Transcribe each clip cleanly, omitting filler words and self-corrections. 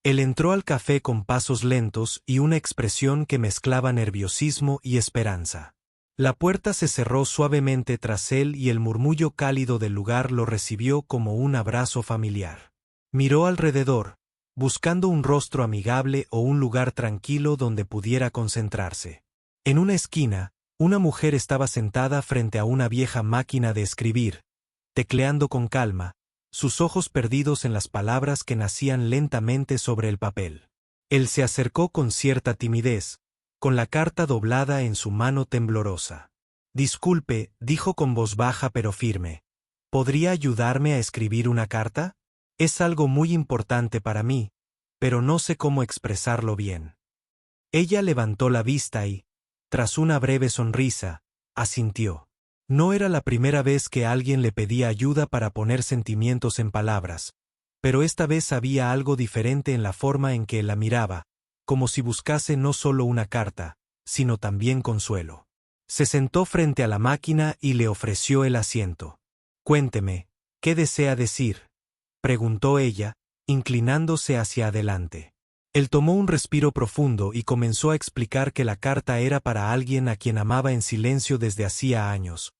Él entró al café con pasos lentos y una expresión que mezclaba nerviosismo y esperanza. La puerta se cerró suavemente tras él y el murmullo cálido del lugar lo recibió como un abrazo familiar. Miró alrededor, buscando un rostro amigable o un lugar tranquilo donde pudiera concentrarse. En una esquina, una mujer estaba sentada frente a una vieja máquina de escribir, tecleando con calma, sus ojos perdidos en las palabras que nacían lentamente sobre el papel. Él se acercó con cierta timidez, con la carta doblada en su mano temblorosa. «Disculpe», dijo con voz baja pero firme. «¿Podría ayudarme a escribir una carta? Es algo muy importante para mí, pero no sé cómo expresarlo bien». Ella levantó la vista y, tras una breve sonrisa, asintió. No era la primera vez que alguien le pedía ayuda para poner sentimientos en palabras, pero esta vez había algo diferente en la forma en que la miraba, como si buscase no solo una carta, sino también consuelo. Se sentó frente a la máquina y le ofreció el asiento. «Cuénteme, ¿qué desea decir?», preguntó ella, inclinándose hacia adelante. Él tomó un respiro profundo y comenzó a explicar que la carta era para alguien a quien amaba en silencio desde hacía años,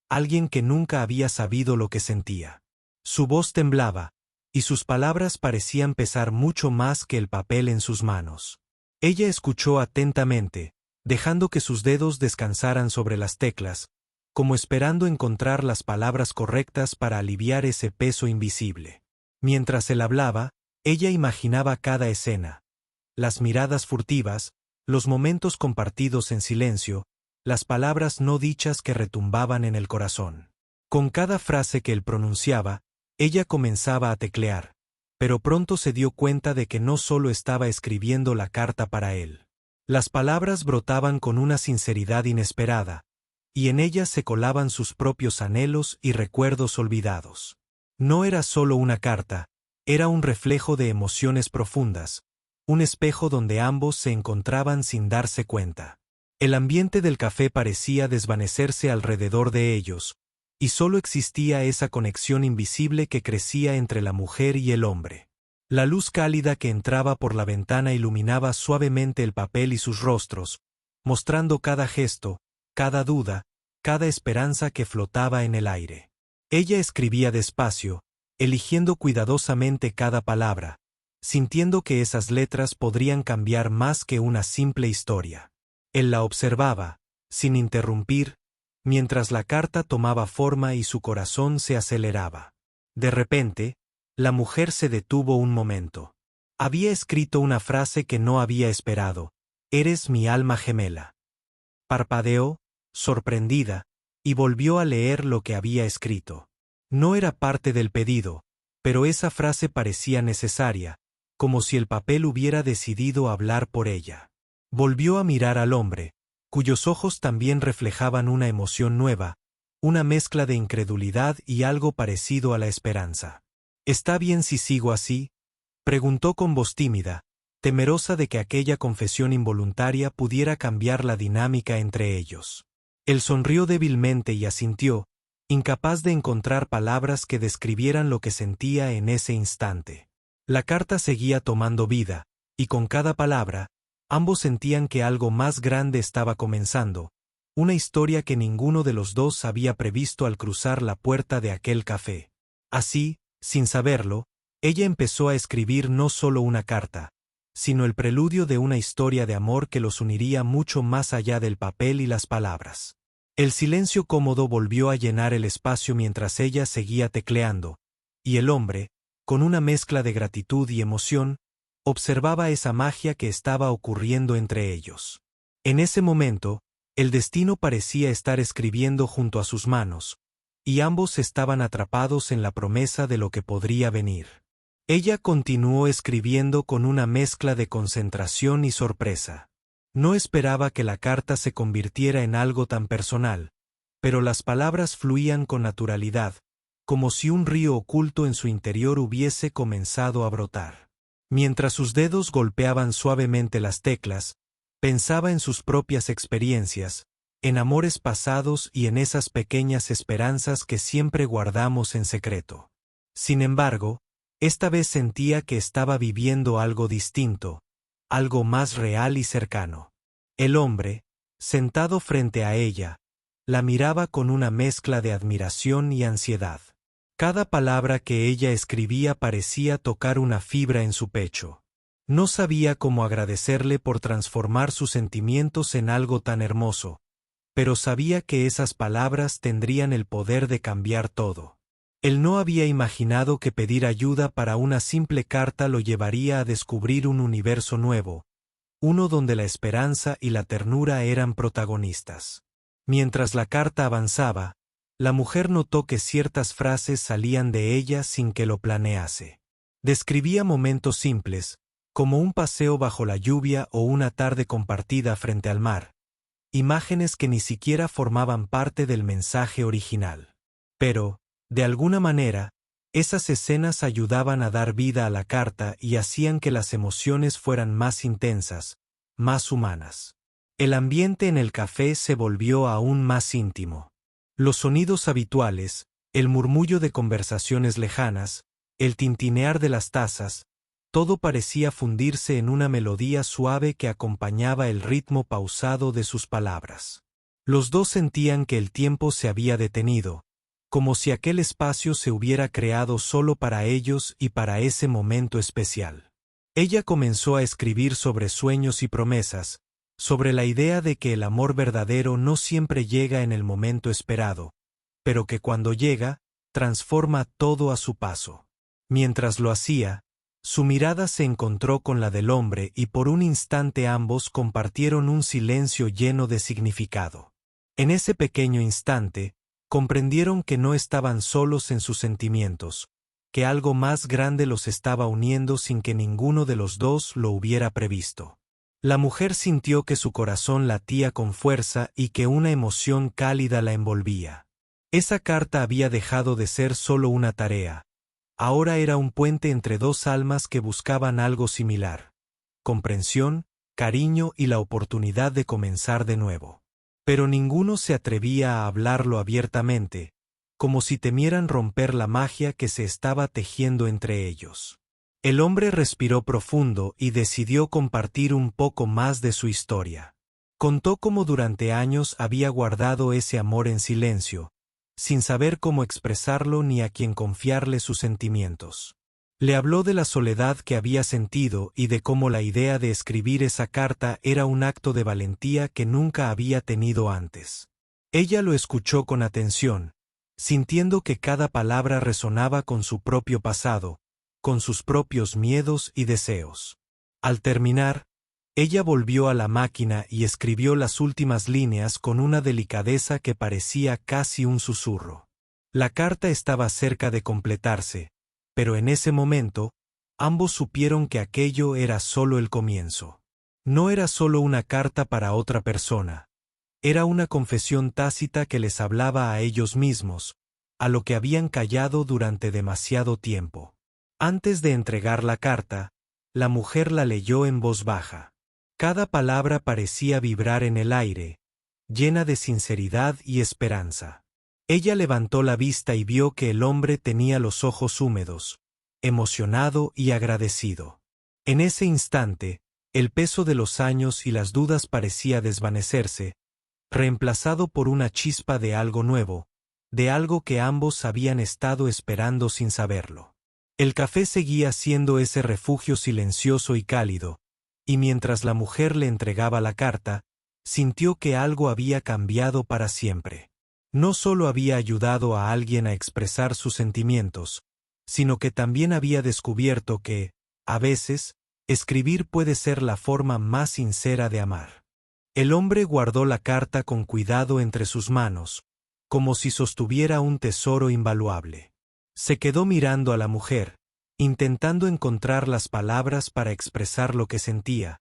alguien que nunca había sabido lo que sentía. Su voz temblaba, y sus palabras parecían pesar mucho más que el papel en sus manos. Ella escuchó atentamente, dejando que sus dedos descansaran sobre las teclas, como esperando encontrar las palabras correctas para aliviar ese peso invisible. Mientras él hablaba, ella imaginaba cada escena. Las miradas furtivas, los momentos compartidos en silencio, las palabras no dichas que retumbaban en el corazón. Con cada frase que él pronunciaba, ella comenzaba a teclear, pero pronto se dio cuenta de que no solo estaba escribiendo la carta para él. Las palabras brotaban con una sinceridad inesperada, y en ellas se colaban sus propios anhelos y recuerdos olvidados. No era solo una carta, era un reflejo de emociones profundas, un espejo donde ambos se encontraban sin darse cuenta. El ambiente del café parecía desvanecerse alrededor de ellos, y solo existía esa conexión invisible que crecía entre la mujer y el hombre. La luz cálida que entraba por la ventana iluminaba suavemente el papel y sus rostros, mostrando cada gesto, cada duda, cada esperanza que flotaba en el aire. Ella escribía despacio, eligiendo cuidadosamente cada palabra, sintiendo que esas letras podrían cambiar más que una simple historia. Él la observaba, sin interrumpir, mientras la carta tomaba forma y su corazón se aceleraba. De repente, la mujer se detuvo un momento. Había escrito una frase que no había esperado: «Eres mi alma gemela». Parpadeó, sorprendida, y volvió a leer lo que había escrito. No era parte del pedido, pero esa frase parecía necesaria, como si el papel hubiera decidido hablar por ella. Volvió a mirar al hombre, cuyos ojos también reflejaban una emoción nueva, una mezcla de incredulidad y algo parecido a la esperanza. «¿Está bien si sigo así?», preguntó con voz tímida, temerosa de que aquella confesión involuntaria pudiera cambiar la dinámica entre ellos. Él sonrió débilmente y asintió, incapaz de encontrar palabras que describieran lo que sentía en ese instante. La carta seguía tomando vida, y con cada palabra, ambos sentían que algo más grande estaba comenzando, una historia que ninguno de los dos había previsto al cruzar la puerta de aquel café. Así, sin saberlo, ella empezó a escribir no solo una carta, sino el preludio de una historia de amor que los uniría mucho más allá del papel y las palabras. El silencio cómodo volvió a llenar el espacio mientras ella seguía tecleando, y el hombre, con una mezcla de gratitud y emoción, observaba esa magia que estaba ocurriendo entre ellos. En ese momento, el destino parecía estar escribiendo junto a sus manos, y ambos estaban atrapados en la promesa de lo que podría venir. Ella continuó escribiendo con una mezcla de concentración y sorpresa. No esperaba que la carta se convirtiera en algo tan personal, pero las palabras fluían con naturalidad, como si un río oculto en su interior hubiese comenzado a brotar. Mientras sus dedos golpeaban suavemente las teclas, pensaba en sus propias experiencias, en amores pasados y en esas pequeñas esperanzas que siempre guardamos en secreto. Sin embargo, Esta vez sentía que estaba viviendo algo distinto, algo más real y cercano. El hombre, sentado frente a ella, la miraba con una mezcla de admiración y ansiedad. Cada palabra que ella escribía parecía tocar una fibra en su pecho. No sabía cómo agradecerle por transformar sus sentimientos en algo tan hermoso, pero sabía que esas palabras tendrían el poder de cambiar todo. Él no había imaginado que pedir ayuda para una simple carta lo llevaría a descubrir un universo nuevo, uno donde la esperanza y la ternura eran protagonistas. Mientras la carta avanzaba, la mujer notó que ciertas frases salían de ella sin que lo planease. Describía momentos simples, como un paseo bajo la lluvia o una tarde compartida frente al mar, imágenes que ni siquiera formaban parte del mensaje original. Pero, de alguna manera, esas escenas ayudaban a dar vida a la carta y hacían que las emociones fueran más intensas, más humanas. El ambiente en el café se volvió aún más íntimo. Los sonidos habituales, el murmullo de conversaciones lejanas, el tintinear de las tazas, todo parecía fundirse en una melodía suave que acompañaba el ritmo pausado de sus palabras. Los dos sentían que el tiempo se había detenido, como si aquel espacio se hubiera creado solo para ellos y para ese momento especial. Ella comenzó a escribir sobre sueños y promesas, sobre la idea de que el amor verdadero no siempre llega en el momento esperado, pero que cuando llega, transforma todo a su paso. Mientras lo hacía, su mirada se encontró con la del hombre y por un instante ambos compartieron un silencio lleno de significado. En ese pequeño instante, comprendieron que no estaban solos en sus sentimientos, que algo más grande los estaba uniendo sin que ninguno de los dos lo hubiera previsto. La mujer sintió que su corazón latía con fuerza y que una emoción cálida la envolvía. Esa carta había dejado de ser solo una tarea. Ahora era un puente entre dos almas que buscaban algo similar: comprensión, cariño y la oportunidad de comenzar de nuevo. Pero ninguno se atrevía a hablarlo abiertamente, como si temieran romper la magia que se estaba tejiendo entre ellos. El hombre respiró profundo y decidió compartir un poco más de su historia. Contó cómo durante años había guardado ese amor en silencio, sin saber cómo expresarlo ni a quién confiarle sus sentimientos. Le habló de la soledad que había sentido y de cómo la idea de escribir esa carta era un acto de valentía que nunca había tenido antes. Ella lo escuchó con atención, sintiendo que cada palabra resonaba con su propio pasado, con sus propios miedos y deseos. Al terminar, ella volvió a la máquina y escribió las últimas líneas con una delicadeza que parecía casi un susurro. La carta estaba cerca de completarse, pero en ese momento, ambos supieron que aquello era solo el comienzo. No era solo una carta para otra persona, era una confesión tácita que les hablaba a ellos mismos, a lo que habían callado durante demasiado tiempo. Antes de entregar la carta, la mujer la leyó en voz baja. Cada palabra parecía vibrar en el aire, llena de sinceridad y esperanza. Ella levantó la vista y vio que el hombre tenía los ojos húmedos, emocionado y agradecido. En ese instante, el peso de los años y las dudas parecía desvanecerse, reemplazado por una chispa de algo nuevo, de algo que ambos habían estado esperando sin saberlo. El café seguía siendo ese refugio silencioso y cálido, y mientras la mujer le entregaba la carta, sintió que algo había cambiado para siempre. No solo había ayudado a alguien a expresar sus sentimientos, sino que también había descubierto que, a veces, escribir puede ser la forma más sincera de amar. El hombre guardó la carta con cuidado entre sus manos, como si sostuviera un tesoro invaluable. Se quedó mirando a la mujer, intentando encontrar las palabras para expresar lo que sentía,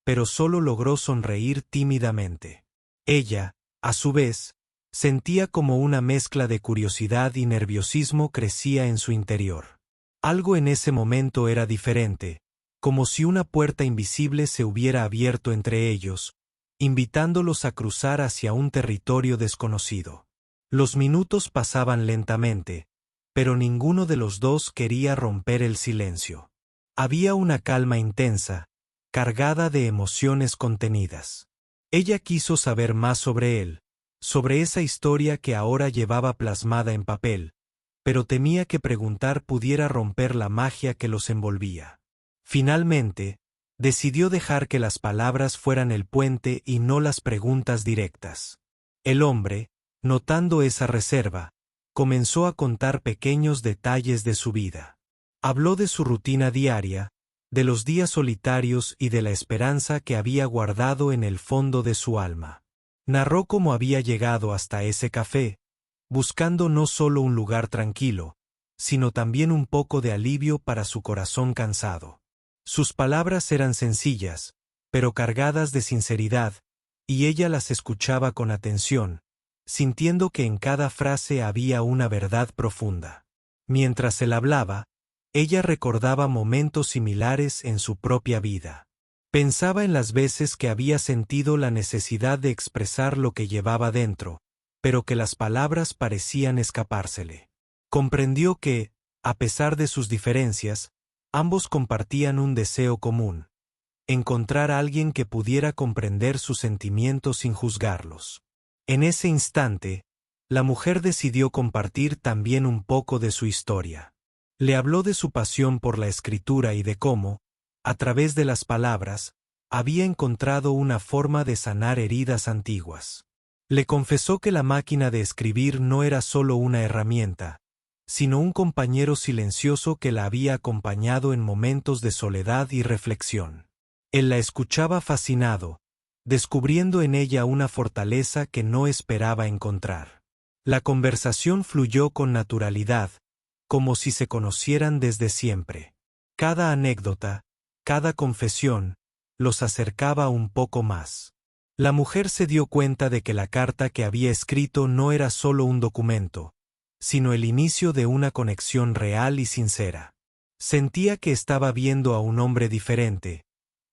pero solo logró sonreír tímidamente. Ella, a su vez, sentía como una mezcla de curiosidad y nerviosismo crecía en su interior. Algo en ese momento era diferente, como si una puerta invisible se hubiera abierto entre ellos, invitándolos a cruzar hacia un territorio desconocido. Los minutos pasaban lentamente, pero ninguno de los dos quería romper el silencio. Había una calma intensa, cargada de emociones contenidas. Ella quiso saber más sobre él, sobre esa historia que ahora llevaba plasmada en papel, pero temía que preguntar pudiera romper la magia que los envolvía. Finalmente, decidió dejar que las palabras fueran el puente y no las preguntas directas. El hombre, notando esa reserva, comenzó a contar pequeños detalles de su vida. Habló de su rutina diaria, de los días solitarios y de la esperanza que había guardado en el fondo de su alma. Narró cómo había llegado hasta ese café, buscando no solo un lugar tranquilo, sino también un poco de alivio para su corazón cansado. Sus palabras eran sencillas, pero cargadas de sinceridad, y ella las escuchaba con atención, sintiendo que en cada frase había una verdad profunda. Mientras él hablaba, ella recordaba momentos similares en su propia vida. Pensaba en las veces que había sentido la necesidad de expresar lo que llevaba dentro, pero que las palabras parecían escapársele. Comprendió que, a pesar de sus diferencias, ambos compartían un deseo común: encontrar a alguien que pudiera comprender sus sentimientos sin juzgarlos. En ese instante, la mujer decidió compartir también un poco de su historia. Le habló de su pasión por la escritura y de cómo, a través de las palabras, había encontrado una forma de sanar heridas antiguas. Le confesó que la máquina de escribir no era solo una herramienta, sino un compañero silencioso que la había acompañado en momentos de soledad y reflexión. Él la escuchaba fascinado, descubriendo en ella una fortaleza que no esperaba encontrar. La conversación fluyó con naturalidad, como si se conocieran desde siempre. Cada anécdota, cada confesión, los acercaba un poco más. La mujer se dio cuenta de que la carta que había escrito no era solo un documento, sino el inicio de una conexión real y sincera. Sentía que estaba viendo a un hombre diferente,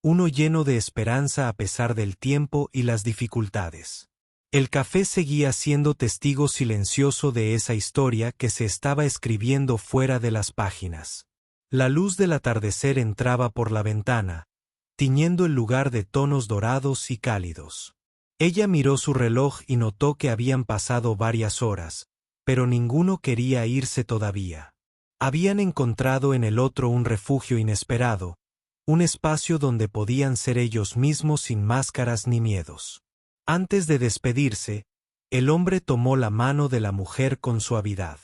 uno lleno de esperanza a pesar del tiempo y las dificultades. El café seguía siendo testigo silencioso de esa historia que se estaba escribiendo fuera de las páginas. La luz del atardecer entraba por la ventana, tiñendo el lugar de tonos dorados y cálidos. Ella miró su reloj y notó que habían pasado varias horas, pero ninguno quería irse todavía. Habían encontrado en el otro un refugio inesperado, un espacio donde podían ser ellos mismos sin máscaras ni miedos. Antes de despedirse, el hombre tomó la mano de la mujer con suavidad.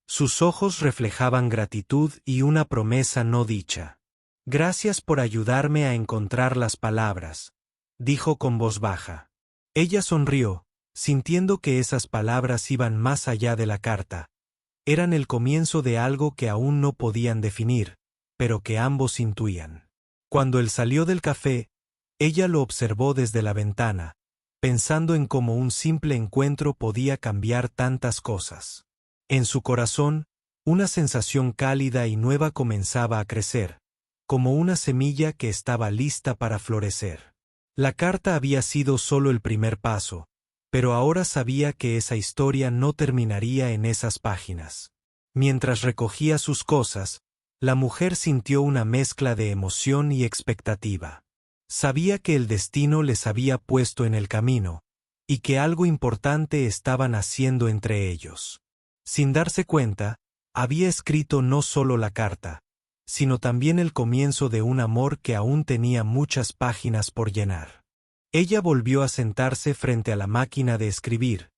Sus ojos reflejaban gratitud y una promesa no dicha. «Gracias por ayudarme a encontrar las palabras», dijo con voz baja. Ella sonrió, sintiendo que esas palabras iban más allá de la carta. Eran el comienzo de algo que aún no podían definir, pero que ambos intuían. Cuando él salió del café, ella lo observó desde la ventana, pensando en cómo un simple encuentro podía cambiar tantas cosas. En su corazón, una sensación cálida y nueva comenzaba a crecer, como una semilla que estaba lista para florecer. La carta había sido solo el primer paso, pero ahora sabía que esa historia no terminaría en esas páginas. Mientras recogía sus cosas, la mujer sintió una mezcla de emoción y expectativa. Sabía que el destino les había puesto en el camino, y que algo importante estaban haciendo entre ellos. Sin darse cuenta, había escrito no solo la carta, sino también el comienzo de un amor que aún tenía muchas páginas por llenar. Ella volvió a sentarse frente a la máquina de escribir,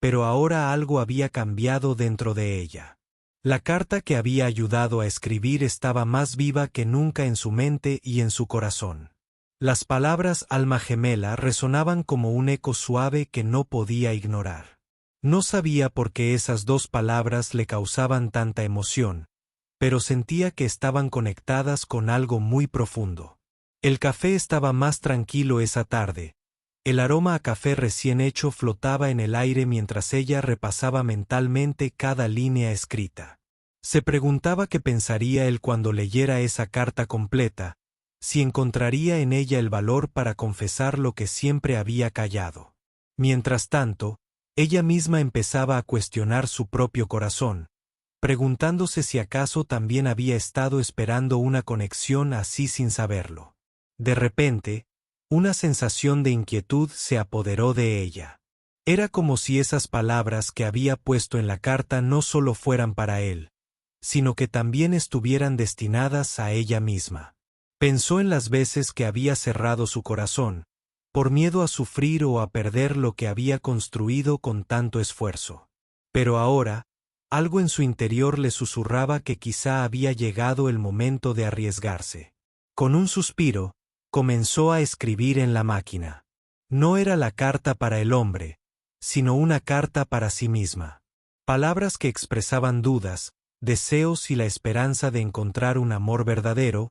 pero ahora algo había cambiado dentro de ella. La carta que había ayudado a escribir estaba más viva que nunca en su mente y en su corazón. Las palabras alma gemela resonaban como un eco suave que no podía ignorar. No sabía por qué esas dos palabras le causaban tanta emoción, pero sentía que estaban conectadas con algo muy profundo. El café estaba más tranquilo esa tarde. El aroma a café recién hecho flotaba en el aire mientras ella repasaba mentalmente cada línea escrita. Se preguntaba qué pensaría él cuando leyera esa carta completa, si encontraría en ella el valor para confesar lo que siempre había callado. Mientras tanto, ella misma empezaba a cuestionar su propio corazón, preguntándose si acaso también había estado esperando una conexión así sin saberlo. De repente, una sensación de inquietud se apoderó de ella. Era como si esas palabras que había puesto en la carta no solo fueran para él, sino que también estuvieran destinadas a ella misma. Pensó en las veces que había cerrado su corazón, por miedo a sufrir o a perder lo que había construido con tanto esfuerzo. Pero ahora, algo en su interior le susurraba que quizá había llegado el momento de arriesgarse. Con un suspiro, comenzó a escribir en la máquina. No era la carta para el hombre, sino una carta para sí misma. Palabras que expresaban dudas, deseos y la esperanza de encontrar un amor verdadero,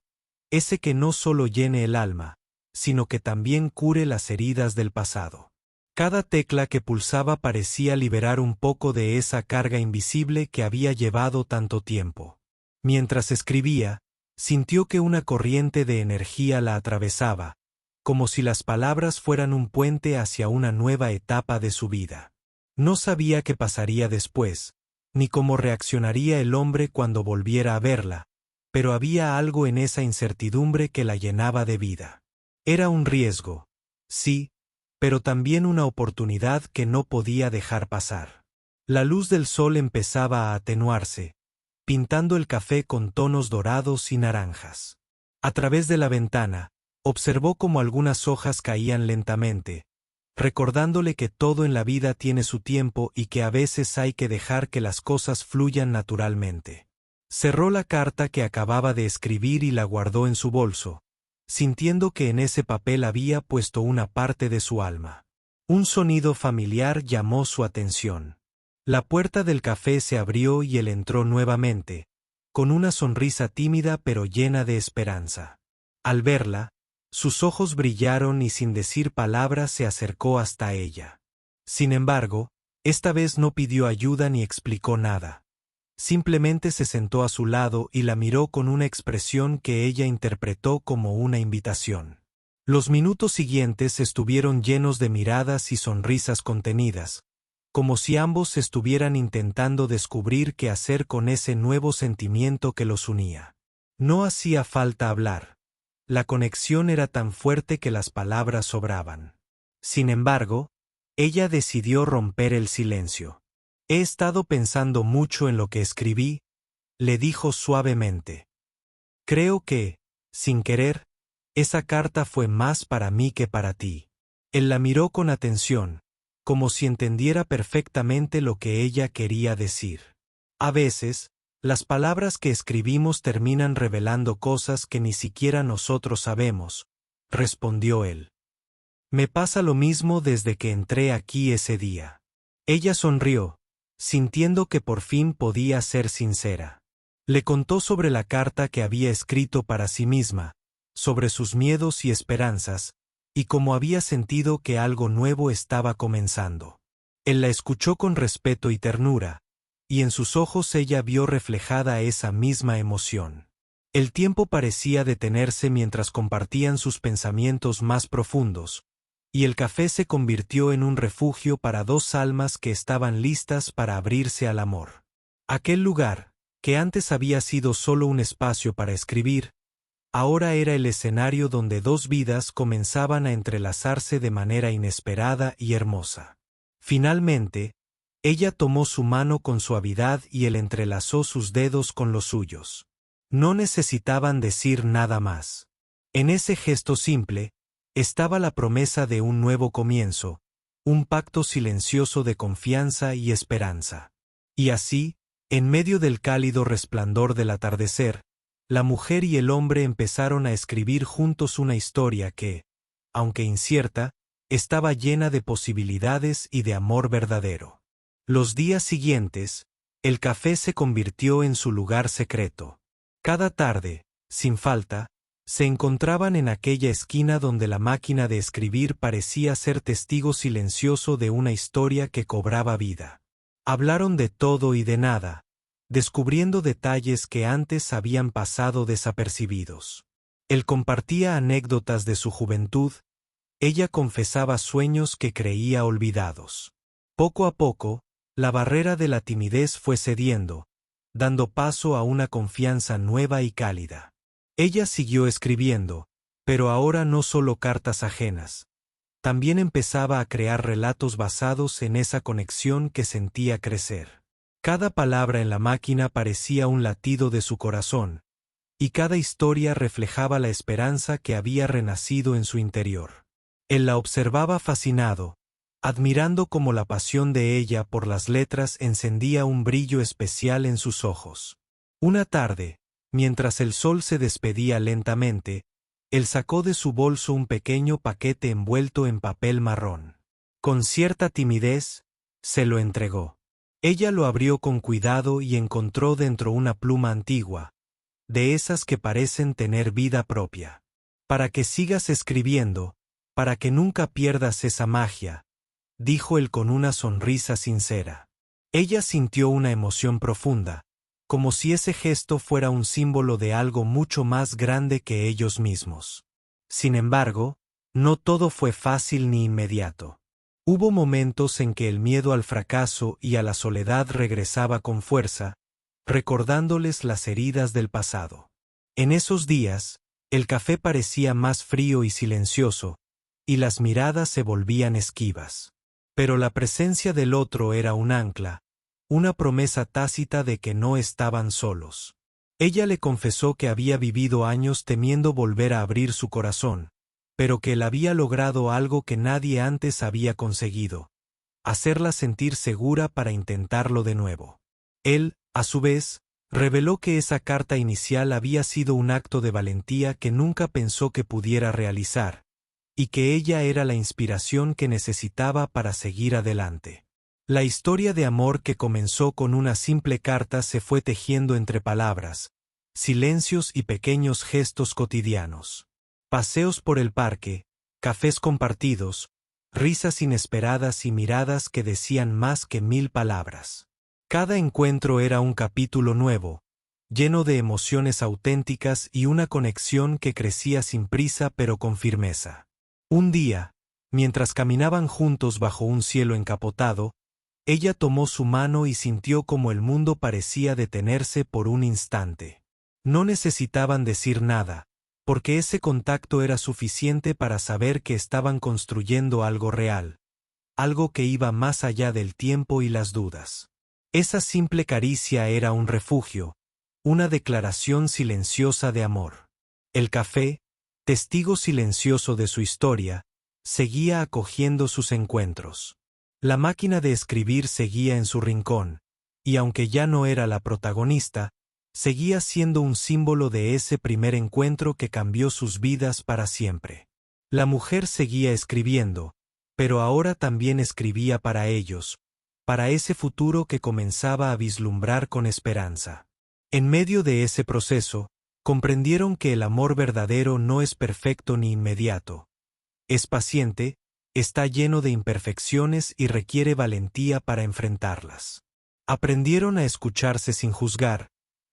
ese que no solo llene el alma, sino que también cure las heridas del pasado. Cada tecla que pulsaba parecía liberar un poco de esa carga invisible que había llevado tanto tiempo. Mientras escribía, sintió que una corriente de energía la atravesaba, como si las palabras fueran un puente hacia una nueva etapa de su vida. No sabía qué pasaría después, ni cómo reaccionaría el hombre cuando volviera a verla, pero había algo en esa incertidumbre que la llenaba de vida. Era un riesgo, sí, pero también una oportunidad que no podía dejar pasar. La luz del sol empezaba a atenuarse, pintando el café con tonos dorados y naranjas. A través de la ventana, observó cómo algunas hojas caían lentamente, recordándole que todo en la vida tiene su tiempo y que a veces hay que dejar que las cosas fluyan naturalmente. Cerró la carta que acababa de escribir y la guardó en su bolso, sintiendo que en ese papel había puesto una parte de su alma. Un sonido familiar llamó su atención. La puerta del café se abrió y él entró nuevamente, con una sonrisa tímida pero llena de esperanza. Al verla, sus ojos brillaron y sin decir palabras se acercó hasta ella. Sin embargo, esta vez no pidió ayuda ni explicó nada. Simplemente se sentó a su lado y la miró con una expresión que ella interpretó como una invitación. Los minutos siguientes estuvieron llenos de miradas y sonrisas contenidas, como si ambos estuvieran intentando descubrir qué hacer con ese nuevo sentimiento que los unía. No hacía falta hablar. La conexión era tan fuerte que las palabras sobraban. Sin embargo, ella decidió romper el silencio. He estado pensando mucho en lo que escribí, le dijo suavemente. Creo que, sin querer, esa carta fue más para mí que para ti. Él la miró con atención, como si entendiera perfectamente lo que ella quería decir. A veces, las palabras que escribimos terminan revelando cosas que ni siquiera nosotros sabemos, respondió él. Me pasa lo mismo desde que entré aquí ese día. Ella sonrió, sintiendo que por fin podía ser sincera. Le contó sobre la carta que había escrito para sí misma, sobre sus miedos y esperanzas, y cómo había sentido que algo nuevo estaba comenzando. Él la escuchó con respeto y ternura, y en sus ojos ella vio reflejada esa misma emoción. El tiempo parecía detenerse mientras compartían sus pensamientos más profundos, y el café se convirtió en un refugio para dos almas que estaban listas para abrirse al amor. Aquel lugar, que antes había sido solo un espacio para escribir, ahora era el escenario donde dos vidas comenzaban a entrelazarse de manera inesperada y hermosa. Finalmente, ella tomó su mano con suavidad y él entrelazó sus dedos con los suyos. No necesitaban decir nada más. En ese gesto simple, estaba la promesa de un nuevo comienzo, un pacto silencioso de confianza y esperanza. Y así, en medio del cálido resplandor del atardecer, la mujer y el hombre empezaron a escribir juntos una historia que, aunque incierta, estaba llena de posibilidades y de amor verdadero. Los días siguientes, el café se convirtió en su lugar secreto. Cada tarde, sin falta, se encontraban en aquella esquina donde la máquina de escribir parecía ser testigo silencioso de una historia que cobraba vida. Hablaron de todo y de nada, descubriendo detalles que antes habían pasado desapercibidos. Él compartía anécdotas de su juventud, ella confesaba sueños que creía olvidados. Poco a poco, la barrera de la timidez fue cediendo, dando paso a una confianza nueva y cálida. Ella siguió escribiendo, pero ahora no solo cartas ajenas. También empezaba a crear relatos basados en esa conexión que sentía crecer. Cada palabra en la máquina parecía un latido de su corazón, y cada historia reflejaba la esperanza que había renacido en su interior. Él la observaba fascinado, admirando cómo la pasión de ella por las letras encendía un brillo especial en sus ojos. Una tarde, mientras el sol se despedía lentamente, él sacó de su bolso un pequeño paquete envuelto en papel marrón. Con cierta timidez, se lo entregó. Ella lo abrió con cuidado y encontró dentro una pluma antigua, de esas que parecen tener vida propia. Para que sigas escribiendo, para que nunca pierdas esa magia, dijo él con una sonrisa sincera. Ella sintió una emoción profunda, como si ese gesto fuera un símbolo de algo mucho más grande que ellos mismos. Sin embargo, no todo fue fácil ni inmediato. Hubo momentos en que el miedo al fracaso y a la soledad regresaba con fuerza, recordándoles las heridas del pasado. En esos días, el café parecía más frío y silencioso, y las miradas se volvían esquivas. Pero la presencia del otro era un ancla, una promesa tácita de que no estaban solos. Ella le confesó que había vivido años temiendo volver a abrir su corazón, pero que él había logrado algo que nadie antes había conseguido: hacerla sentir segura para intentarlo de nuevo. Él, a su vez, reveló que esa carta inicial había sido un acto de valentía que nunca pensó que pudiera realizar, y que ella era la inspiración que necesitaba para seguir adelante. La historia de amor que comenzó con una simple carta se fue tejiendo entre palabras, silencios y pequeños gestos cotidianos. Paseos por el parque, cafés compartidos, risas inesperadas y miradas que decían más que 1000 palabras. Cada encuentro era un capítulo nuevo, lleno de emociones auténticas y una conexión que crecía sin prisa pero con firmeza. Un día, mientras caminaban juntos bajo un cielo encapotado, ella tomó su mano y sintió como el mundo parecía detenerse por un instante. No necesitaban decir nada, porque ese contacto era suficiente para saber que estaban construyendo algo real, algo que iba más allá del tiempo y las dudas. Esa simple caricia era un refugio, una declaración silenciosa de amor. El café, testigo silencioso de su historia, seguía acogiendo sus encuentros. La máquina de escribir seguía en su rincón, y aunque ya no era la protagonista, seguía siendo un símbolo de ese primer encuentro que cambió sus vidas para siempre. La mujer seguía escribiendo, pero ahora también escribía para ellos, para ese futuro que comenzaba a vislumbrar con esperanza. En medio de ese proceso, comprendieron que el amor verdadero no es perfecto ni inmediato. Es paciente, está lleno de imperfecciones y requiere valentía para enfrentarlas. Aprendieron a escucharse sin juzgar,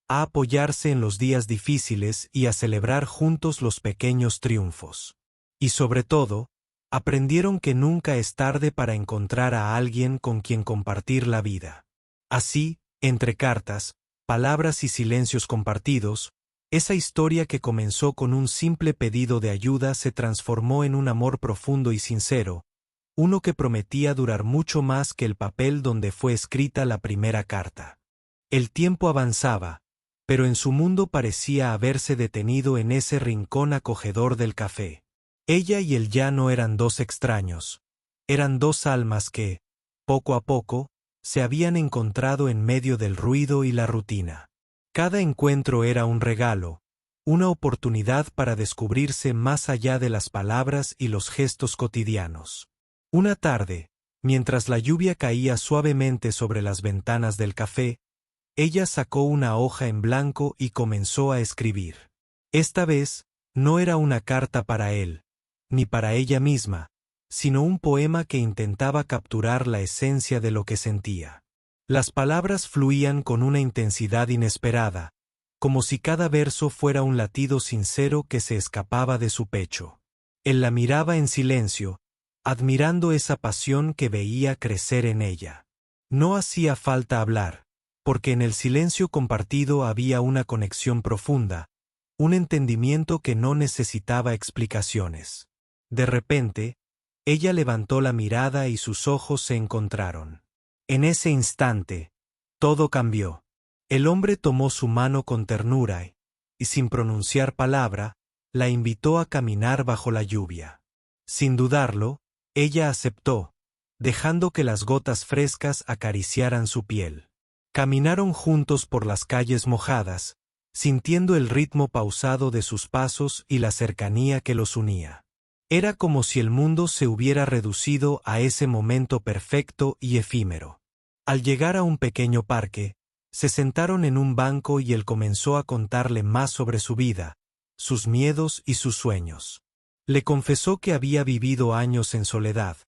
a apoyarse en los días difíciles y a celebrar juntos los pequeños triunfos. Y sobre todo, aprendieron que nunca es tarde para encontrar a alguien con quien compartir la vida. Así, entre cartas, palabras y silencios compartidos, esa historia que comenzó con un simple pedido de ayuda se transformó en un amor profundo y sincero, uno que prometía durar mucho más que el papel donde fue escrita la primera carta. El tiempo avanzaba, pero en su mundo parecía haberse detenido en ese rincón acogedor del café. Ella y él ya no eran dos extraños, eran dos almas que, poco a poco, se habían encontrado en medio del ruido y la rutina. Cada encuentro era un regalo, una oportunidad para descubrirse más allá de las palabras y los gestos cotidianos. Una tarde, mientras la lluvia caía suavemente sobre las ventanas del café, ella sacó una hoja en blanco y comenzó a escribir. Esta vez, no era una carta para él, ni para ella misma, sino un poema que intentaba capturar la esencia de lo que sentía. Las palabras fluían con una intensidad inesperada, como si cada verso fuera un latido sincero que se escapaba de su pecho. Él la miraba en silencio, admirando esa pasión que veía crecer en ella. No hacía falta hablar, porque en el silencio compartido había una conexión profunda, un entendimiento que no necesitaba explicaciones. De repente, ella levantó la mirada y sus ojos se encontraron. En ese instante, todo cambió. El hombre tomó su mano con ternura y sin pronunciar palabra, la invitó a caminar bajo la lluvia. Sin dudarlo, ella aceptó, dejando que las gotas frescas acariciaran su piel. Caminaron juntos por las calles mojadas, sintiendo el ritmo pausado de sus pasos y la cercanía que los unía. Era como si el mundo se hubiera reducido a ese momento perfecto y efímero. Al llegar a un pequeño parque, se sentaron en un banco y él comenzó a contarle más sobre su vida, sus miedos y sus sueños. Le confesó que había vivido años en soledad,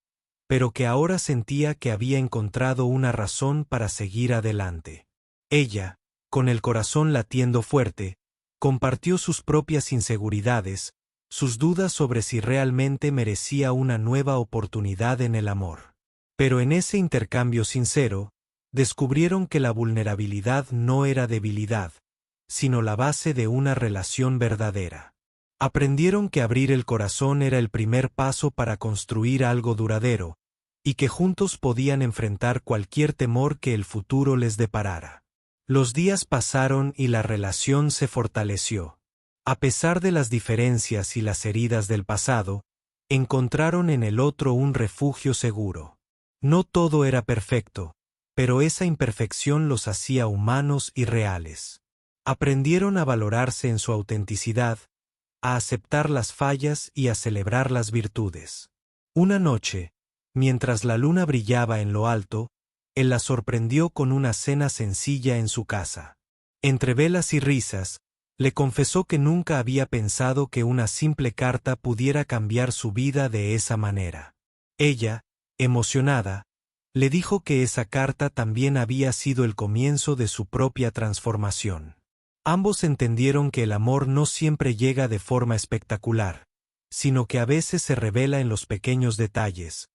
pero que ahora sentía que había encontrado una razón para seguir adelante. Ella, con el corazón latiendo fuerte, compartió sus propias inseguridades, sus dudas sobre si realmente merecía una nueva oportunidad en el amor. Pero en ese intercambio sincero, descubrieron que la vulnerabilidad no era debilidad, sino la base de una relación verdadera. Aprendieron que abrir el corazón era el primer paso para construir algo duradero, y que juntos podían enfrentar cualquier temor que el futuro les deparara. Los días pasaron y la relación se fortaleció. A pesar de las diferencias y las heridas del pasado, encontraron en el otro un refugio seguro. No todo era perfecto, pero esa imperfección los hacía humanos y reales. Aprendieron a valorarse en su autenticidad, a aceptar las fallas y a celebrar las virtudes. Una noche, mientras la luna brillaba en lo alto, él la sorprendió con una cena sencilla en su casa. Entre velas y risas, le confesó que nunca había pensado que una simple carta pudiera cambiar su vida de esa manera. Ella, emocionada, le dijo que esa carta también había sido el comienzo de su propia transformación. Ambos entendieron que el amor no siempre llega de forma espectacular, sino que a veces se revela en los pequeños detalles,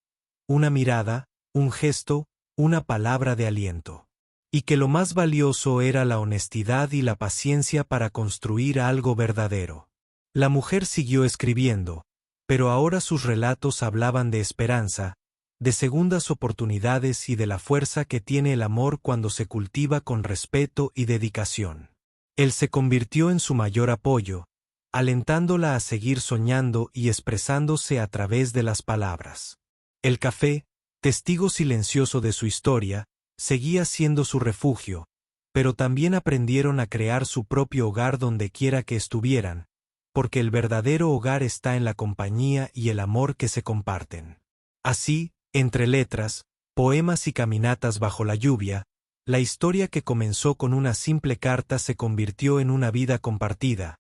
una mirada, un gesto, una palabra de aliento. Y que lo más valioso era la honestidad y la paciencia para construir algo verdadero. La mujer siguió escribiendo, pero ahora sus relatos hablaban de esperanza, de segundas oportunidades y de la fuerza que tiene el amor cuando se cultiva con respeto y dedicación. Él se convirtió en su mayor apoyo, alentándola a seguir soñando y expresándose a través de las palabras. El café, testigo silencioso de su historia, seguía siendo su refugio, pero también aprendieron a crear su propio hogar donde quiera que estuvieran, porque el verdadero hogar está en la compañía y el amor que se comparten. Así, entre letras, poemas y caminatas bajo la lluvia, la historia que comenzó con una simple carta se convirtió en una vida compartida,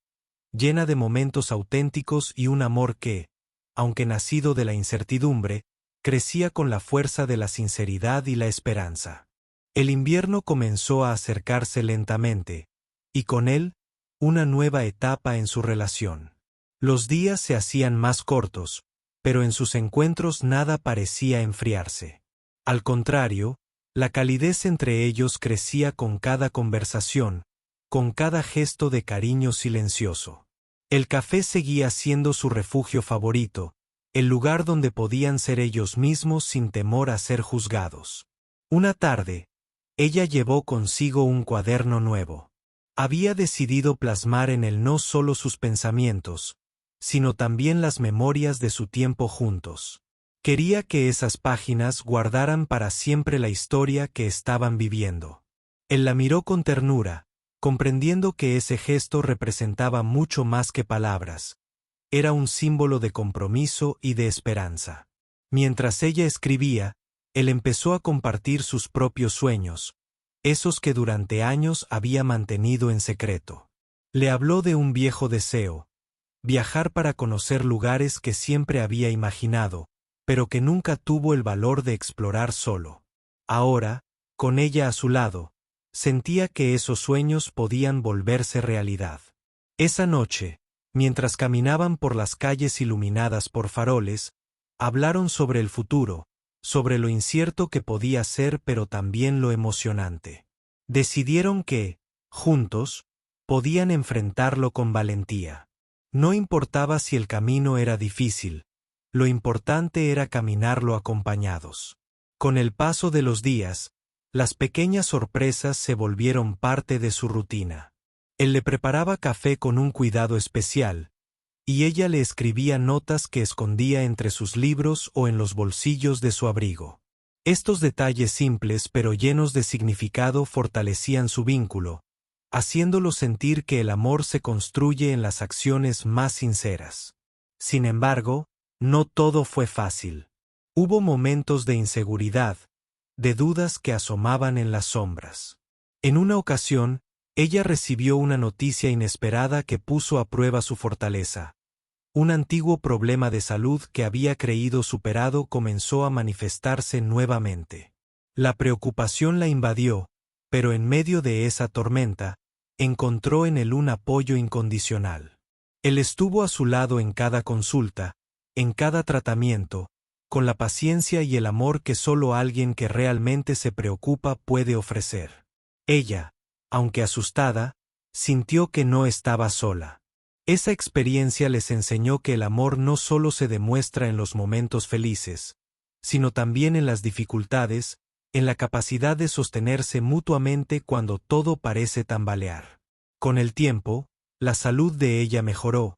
llena de momentos auténticos y un amor que, aunque nacido de la incertidumbre, crecía con la fuerza de la sinceridad y la esperanza. El invierno comenzó a acercarse lentamente, y con él, una nueva etapa en su relación. Los días se hacían más cortos, pero en sus encuentros nada parecía enfriarse. Al contrario, la calidez entre ellos crecía con cada conversación, con cada gesto de cariño silencioso. El café seguía siendo su refugio favorito, el lugar donde podían ser ellos mismos sin temor a ser juzgados. Una tarde, ella llevó consigo un cuaderno nuevo. Había decidido plasmar en él no solo sus pensamientos, sino también las memorias de su tiempo juntos. Quería que esas páginas guardaran para siempre la historia que estaban viviendo. Él la miró con ternura, comprendiendo que ese gesto representaba mucho más que palabras. Era un símbolo de compromiso y de esperanza. Mientras ella escribía, él empezó a compartir sus propios sueños, esos que durante años había mantenido en secreto. Le habló de un viejo deseo, viajar para conocer lugares que siempre había imaginado, pero que nunca tuvo el valor de explorar solo. Ahora, con ella a su lado, sentía que esos sueños podían volverse realidad. Esa noche, mientras caminaban por las calles iluminadas por faroles, hablaron sobre el futuro, sobre lo incierto que podía ser pero también lo emocionante. Decidieron que, juntos, podían enfrentarlo con valentía. No importaba si el camino era difícil, lo importante era caminarlo acompañados. Con el paso de los días, las pequeñas sorpresas se volvieron parte de su rutina. Él le preparaba café con un cuidado especial, y ella le escribía notas que escondía entre sus libros o en los bolsillos de su abrigo. Estos detalles simples pero llenos de significado fortalecían su vínculo, haciéndolo sentir que el amor se construye en las acciones más sinceras. Sin embargo, no todo fue fácil. Hubo momentos de inseguridad, de dudas que asomaban en las sombras. En una ocasión, ella recibió una noticia inesperada que puso a prueba su fortaleza. Un antiguo problema de salud que había creído superado comenzó a manifestarse nuevamente. La preocupación la invadió, pero en medio de esa tormenta, encontró en él un apoyo incondicional. Él estuvo a su lado en cada consulta, en cada tratamiento, con la paciencia y el amor que solo alguien que realmente se preocupa puede ofrecer. Ella, aunque asustada, sintió que no estaba sola. Esa experiencia les enseñó que el amor no solo se demuestra en los momentos felices, sino también en las dificultades, en la capacidad de sostenerse mutuamente cuando todo parece tambalear. Con el tiempo, la salud de ella mejoró,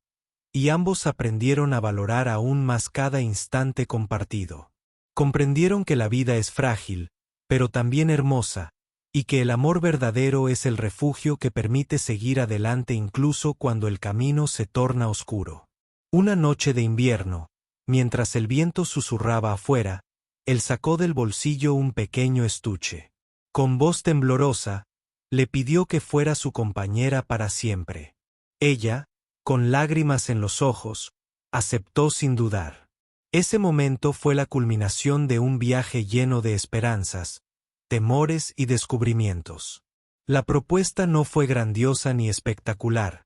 y ambos aprendieron a valorar aún más cada instante compartido. Comprendieron que la vida es frágil, pero también hermosa, y que el amor verdadero es el refugio que permite seguir adelante incluso cuando el camino se torna oscuro. Una noche de invierno, mientras el viento susurraba afuera, él sacó del bolsillo un pequeño estuche. Con voz temblorosa, le pidió que fuera su compañera para siempre. Ella, con lágrimas en los ojos, aceptó sin dudar. Ese momento fue la culminación de un viaje lleno de esperanzas, temores y descubrimientos. La propuesta no fue grandiosa ni espectacular,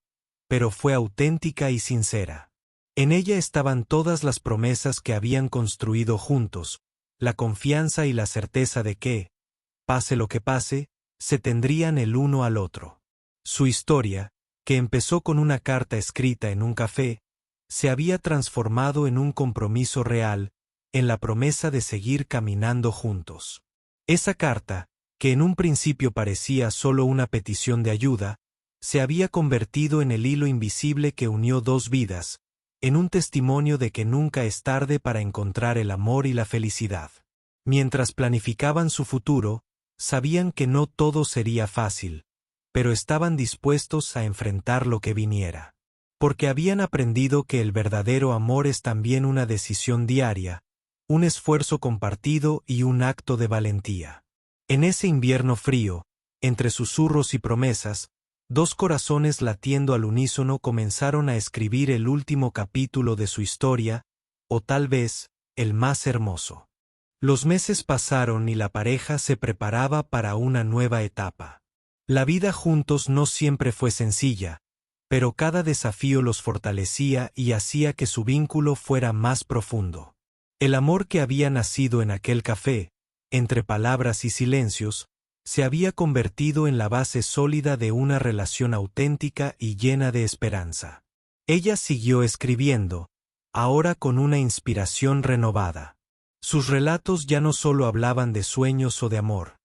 pero fue auténtica y sincera. En ella estaban todas las promesas que habían construido juntos, la confianza y la certeza de que, pase lo que pase, se tendrían el uno al otro. Su historia, que empezó con una carta escrita en un café, se había transformado en un compromiso real, en la promesa de seguir caminando juntos. Esa carta, que en un principio parecía solo una petición de ayuda, se había convertido en el hilo invisible que unió dos vidas, en un testimonio de que nunca es tarde para encontrar el amor y la felicidad. Mientras planificaban su futuro, sabían que no todo sería fácil, pero estaban dispuestos a enfrentar lo que viniera. Porque habían aprendido que el verdadero amor es también una decisión diaria, un esfuerzo compartido y un acto de valentía. En ese invierno frío, entre susurros y promesas, dos corazones latiendo al unísono comenzaron a escribir el último capítulo de su historia, o tal vez, el más hermoso. Los meses pasaron y la pareja se preparaba para una nueva etapa. La vida juntos no siempre fue sencilla, pero cada desafío los fortalecía y hacía que su vínculo fuera más profundo. El amor que había nacido en aquel café, entre palabras y silencios, se había convertido en la base sólida de una relación auténtica y llena de esperanza. Ella siguió escribiendo, ahora con una inspiración renovada. Sus relatos ya no solo hablaban de sueños o de amor,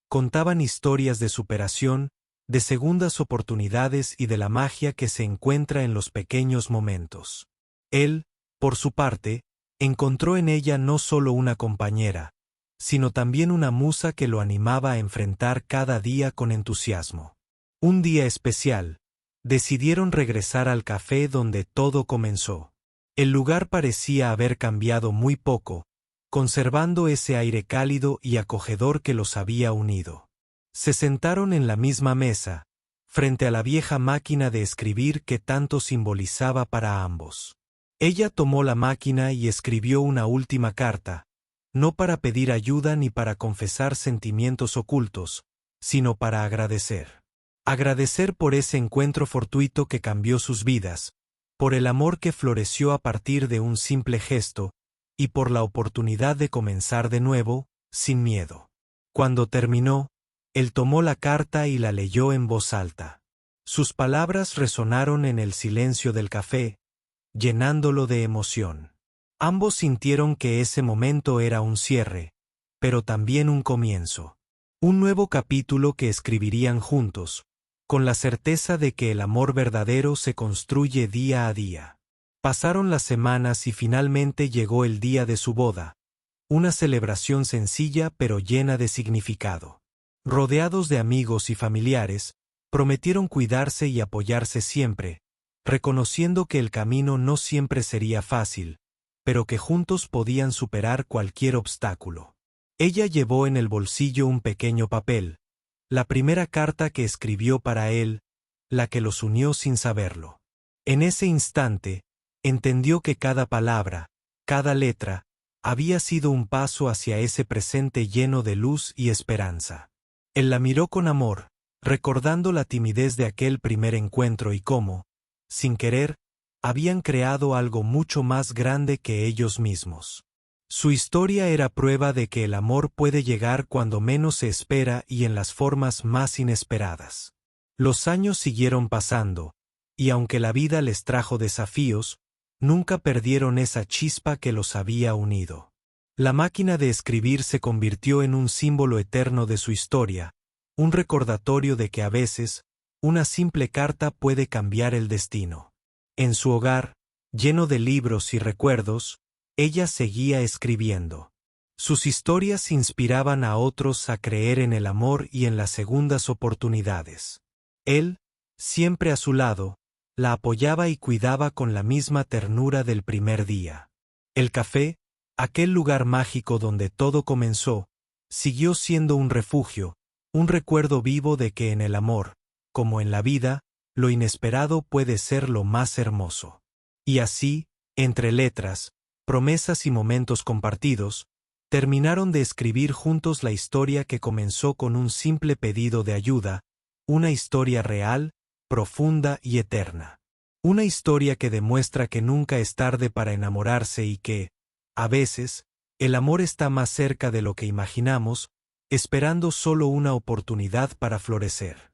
contaban historias de superación, de segundas oportunidades y de la magia que se encuentra en los pequeños momentos. Él, por su parte, encontró en ella no solo una compañera, sino también una musa que lo animaba a enfrentar cada día con entusiasmo. Un día especial, decidieron regresar al café donde todo comenzó. El lugar parecía haber cambiado muy poco, conservando ese aire cálido y acogedor que los había unido. Se sentaron en la misma mesa, frente a la vieja máquina de escribir que tanto simbolizaba para ambos. Ella tomó la máquina y escribió una última carta, no para pedir ayuda ni para confesar sentimientos ocultos, sino para agradecer. Agradecer por ese encuentro fortuito que cambió sus vidas, por el amor que floreció a partir de un simple gesto, y por la oportunidad de comenzar de nuevo, sin miedo. Cuando terminó, Él tomó la carta y la leyó en voz alta. Sus palabras resonaron en el silencio del café, llenándolo de emoción. Ambos sintieron que ese momento era un cierre, pero también un comienzo. Un nuevo capítulo que escribirían juntos, con la certeza de que el amor verdadero se construye día a día. Pasaron las semanas y finalmente llegó el día de su boda, una celebración sencilla pero llena de significado. Rodeados de amigos y familiares, prometieron cuidarse y apoyarse siempre, reconociendo que el camino no siempre sería fácil, pero que juntos podían superar cualquier obstáculo. Ella llevó en el bolsillo un pequeño papel, la primera carta que escribió para él, la que los unió sin saberlo. En ese instante, entendió que cada palabra, cada letra, había sido un paso hacia ese presente lleno de luz y esperanza. Él la miró con amor, recordando la timidez de aquel primer encuentro y cómo, sin querer, habían creado algo mucho más grande que ellos mismos. Su historia era prueba de que el amor puede llegar cuando menos se espera y en las formas más inesperadas. Los años siguieron pasando, y aunque la vida les trajo desafíos, nunca perdieron esa chispa que los había unido. La máquina de escribir se convirtió en un símbolo eterno de su historia, un recordatorio de que a veces, una simple carta puede cambiar el destino. En su hogar, lleno de libros y recuerdos, ella seguía escribiendo. Sus historias inspiraban a otros a creer en el amor y en las segundas oportunidades. Él, siempre a su lado, la apoyaba y cuidaba con la misma ternura del primer día. El café, aquel lugar mágico donde todo comenzó, siguió siendo un refugio, un recuerdo vivo de que en el amor, como en la vida, lo inesperado puede ser lo más hermoso. Y así, entre letras, promesas y momentos compartidos, terminaron de escribir juntos la historia que comenzó con un simple pedido de ayuda, una historia real, profunda y eterna. Una historia que demuestra que nunca es tarde para enamorarse y que, a veces, el amor está más cerca de lo que imaginamos, esperando solo una oportunidad para florecer.